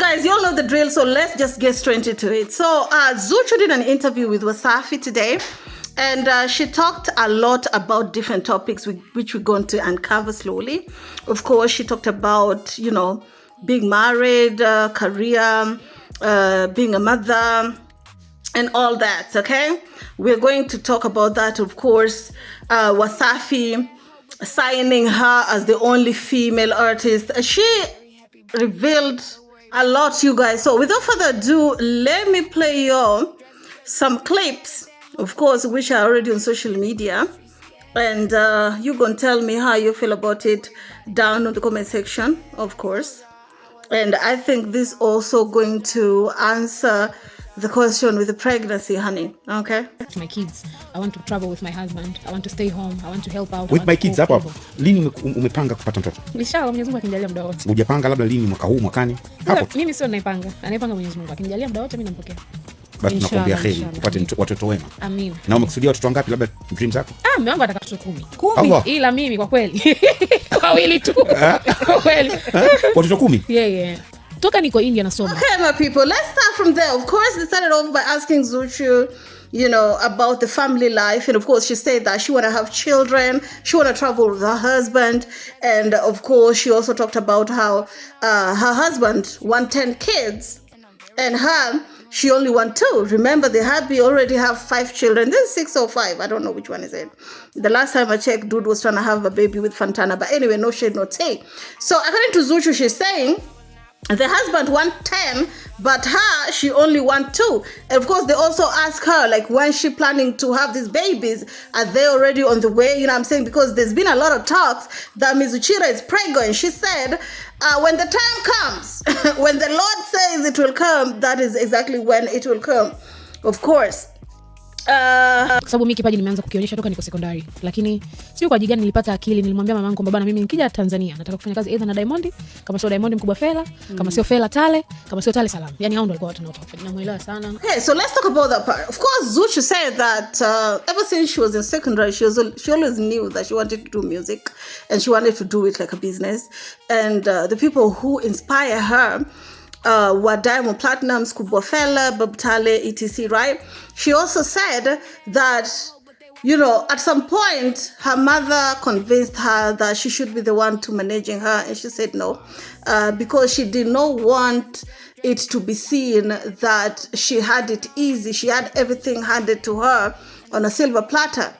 guys, you all know the drill, so let's just get straight into it. So ZUCHU did an interview with Wasafi today, and she talked a lot about different topics which we're going to uncover slowly. Of course, she talked about, you know, being married, career, being a mother, and all that, okay? We're going to talk about that, of course. Wasafi signing her as the only female artist. She revealed a lot, you guys. So without further ado, let me play you some clips, of course, which are already on social media. And you're going to tell me how you feel about it down in the comment section, of course. And I think this also going to answer the question with the pregnancy, honey. Okay? My kids. I want to travel with my husband. I want to stay home. I want to help out. With my kids hapo. Lini umepanga kupata mtoto? Inshallah Mwenyezi Mungu akinijalia muda wote. Hujapanga labda lini mwaka huu mwakani? Hapo. Mimi sio naipanga. Anaipanga Mwenyezi Mungu. Akinijalia muda wote mimi nampokea. Basi nakwambia kheri upate watoto wema. Amin. Na umekusudia watoto wangapi labda dream zako? Mume wangu ataka watoto 10. Ila mimi kwa kweli wawili tu. Kwa kweli. Watoto 10? Yeah. Toka niko India nasoma. Okay, my people, let's start from there. Of course, they started off by asking ZUCHU, you know, about the family life. And of course, she said that she want to have children. She want to travel with her husband. And of course, she also talked about how her husband want 10 kids. And her, she only want 2. Remember, the hubby already have 5 children. This is 6 or 5. I don't know which one is it. The last time I checked, dude was trying to have a baby with Fantana. But anyway, no shade, no tea. So according to ZUCHU, she's saying the husband want 10, but her, she only want 2. And of course, they also ask her, like, when she planning to have these babies? Are they already on the way? You know what I'm saying? Because there's been a lot of talks that Ms. Uchira is preggo. And she said, when the time comes, when the Lord says it will come, that is exactly when it will come. Of course. Kwa sababu mimi kipaji nimeanza kukionyesha toka niko secondary, lakini sio kwa ajili gani nilipata akili. Nilimwambia mamangu kwamba bana, mimi nikija Tanzania nataka kufanya kazi either na Diamond, kama sio Diamond mkubwa Fela, kama sio Fela Tale, kama sio Tale Salam. Yani hao ndio walikuwa watu wanaotaka. Namuelewa sana. Okay, so let's talk about that part. Of course, ZUCHU said that ever since she was in secondary, she always knew that she wanted to do music and she wanted to do it like a business. And the people who inspire her were Diamond Platnumz, Kubwa Fela, Bob Tale, etc., right? She also said that, you know, at some point, her mother convinced her that she should be the one to managing her, and she said no, because she did not want it to be seen that she had it easy. She had everything handed to her on a silver platter.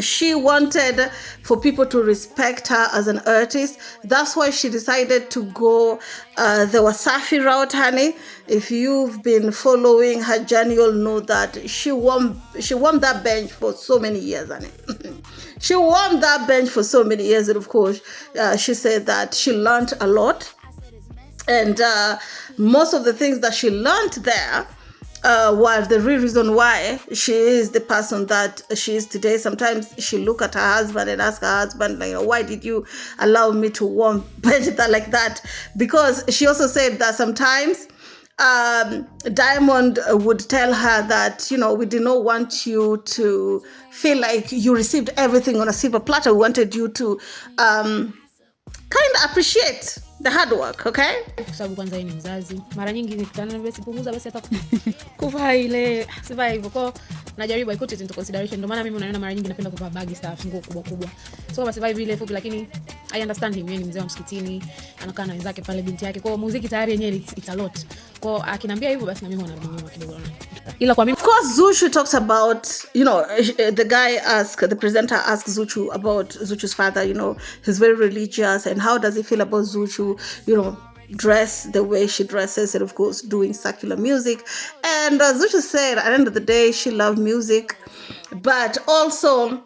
She wanted for people to respect her as an artist. That's why she decided to go the Wasafi route, honey. If you've been following her journey, you'll know that she won that bench for so many years, honey. She won that bench for so many years. And of course, she said that she learned a lot. And most of the things that she learned there was the real reason why she is the person that she is today. Sometimes she look at her husband and ask her husband, you know, why did you allow me to warm that like that? Because she also said that sometimes Diamond would tell her that, you know, we did not want you to feel like you received everything on a silver platter. We wanted you to kind of appreciate the hard work, okay? Kwa sababu kwanza yeye ni mzazi. Mara nyingi nikutana na basi punguza basi hata kuvaa ile sivai hivyo. Kwa najaribu I put it into consideration. Ndio maana mimi unaona mara nyingi napenda kuvaa bag stuff nguo kubwa kubwa. So basi sivai vile fupi, lakini I understand him. Yeye ni mzee wa msikitini, anakaa na wenzake pale, binti yake. Kwa muziki tayari yenyewe it's a lot. Kwa akiniambia hivyo basi na mimi wanarudi nyuma kidogo. Ila kwa mimi, of course, ZUCHU talks about, you know, the presenter asked ZUCHU about ZUCHU's father. You know, he's very religious, and how does he feel about ZUCHU, you know, dress the way she dresses, and of course doing secular music. And ZUCHU said at the end of the day she loved music, but also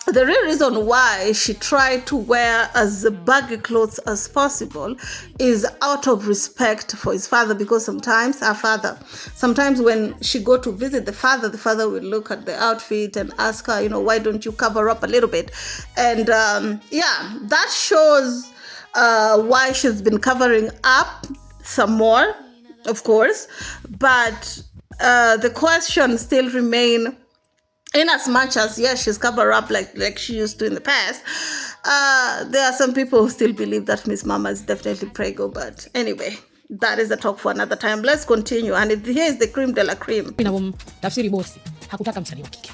the real reason why she tried to wear as baggy clothes as possible is out of respect for his father, because sometimes when she go to visit the father will look at the outfit and ask her, you know, why don't you cover up a little bit? And yeah, that shows why she's been covering up some more, of course. But the question still remain, in as much as, yes, she's covered up like she used to in the past, there are some people who still believe that Miss Mama is definitely preggo. But anyway, that is a talk for another time. Let's continue. And here is the cream de la cream. Tafsiri bosi hakutaka msanii wa kike.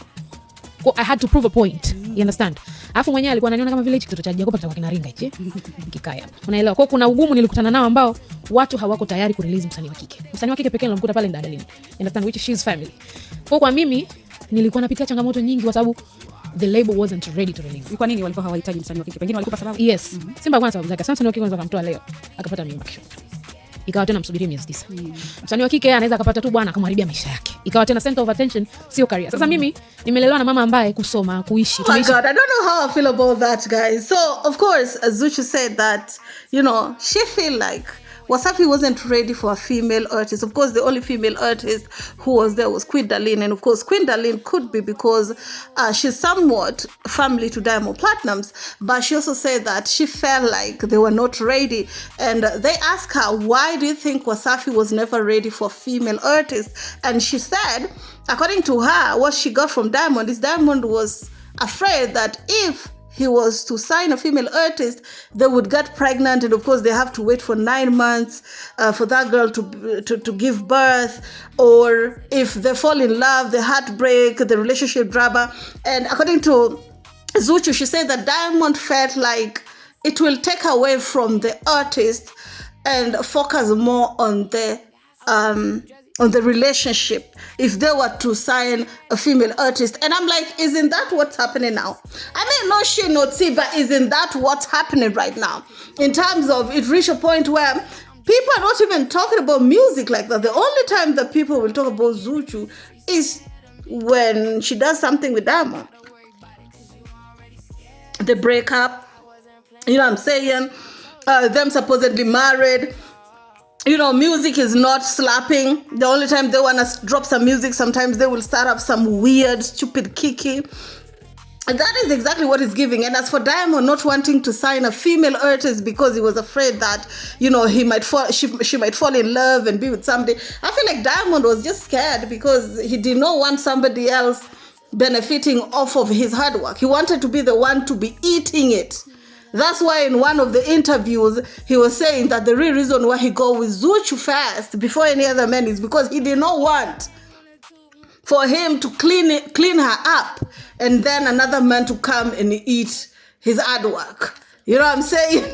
I had to prove a point. You understand? Alafu mwenyewe alikuwa ananiona kama vile hichi kitoto cha Jacob kitakuwa kinaringa hichi. Kikaya. Unaelewa? Kwa kuna ugumu nilikutana nao ambao watu hawako tayari kurelease msanii wa kike. Msanii wa kike pekee nilimkuta pale Ndadalini. Understand, which she's family. Kwa mimi nilikuwa napitia changamoto nyingi kwa sababu the label wasn't ready to release. Kwa nini walikuwa hawahitaji msanii wa kike? Pengine walikupa sababu? Yes. Simba kwa sababu zake. Sasa msanii wa kike kwanza akamtoa leo, akapata mimba kesho. Ikawa tena msubirie miezi 9. Msanii wa kike anaweza akapata tu bwana akamharibia maisha yake. Ikawa tena center of attention, sio career. Sasa mimi nimelelewa na mama ambaye kusoma, kuishi. Oh my God, I don't know how I feel about that, guys. So, of course, ZUCHU said that, you know, she feel like Wasafi wasn't ready for a female artist. Of course, the only female artist who was there was Queen Darlene. And of course, Queen Darlene could be because she's somewhat family to Diamond Platnumz. But she also said that she felt like they were not ready. And they asked her, why do you think Wasafi was never ready for female artists? And she said, according to her, what she got from Diamond is Diamond was afraid that if he was to sign a female artist, they would get pregnant, and of course they have to wait for 9 months for that girl to give birth, or if they fall in love, the heartbreak, the relationship drama. And according to ZUCHU, she said that Diamond felt like it will take away from the artist and focus more on the relationship if they were to sign a female artist. And I'm like, isn't that what's happening now? I mean, no shit, no tea, but isn't that what's happening right now? In terms of it reached a point where people are not even talking about music like that. The only time that people will talk about ZUCHU is when she does something with Diamond. The breakup, you know what I'm saying? Them supposedly married. You know, music is not slapping. The only time they want to drop some music, sometimes they will start up some weird, stupid kiki. And that is exactly what it's giving. And as for Diamond not wanting to sign a female artist because he was afraid that, you know, she might fall in love and be with somebody, I feel like Diamond was just scared because he did not want somebody else benefiting off of his hard work. He wanted to be the one to be eating it. That's why in one of the interviews, he was saying that the real reason why he go with ZUCHU first before any other man is because he did not want for him to clean her up and then another man to come and eat his hard work. You know what I'm saying?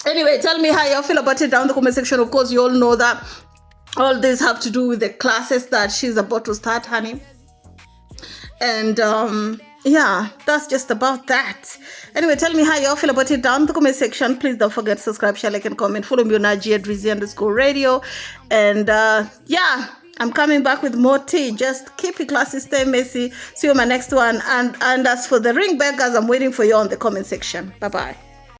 Anyway, tell me how you feel about it down in the comment section. Of course, you all know that all this have to do with the classes that she's about to start, honey. And yeah, that's just about that. Anyway, tell me how you all feel about it down in the comment section. Please don't forget to subscribe, share, like, and comment. Follow me on IG @Drizzy_radio. And yeah, I'm coming back with more tea. Just keep it classy, stay messy. See you on my next one. And as for the ring beggars, I'm waiting for you on the comment section. Bye-bye.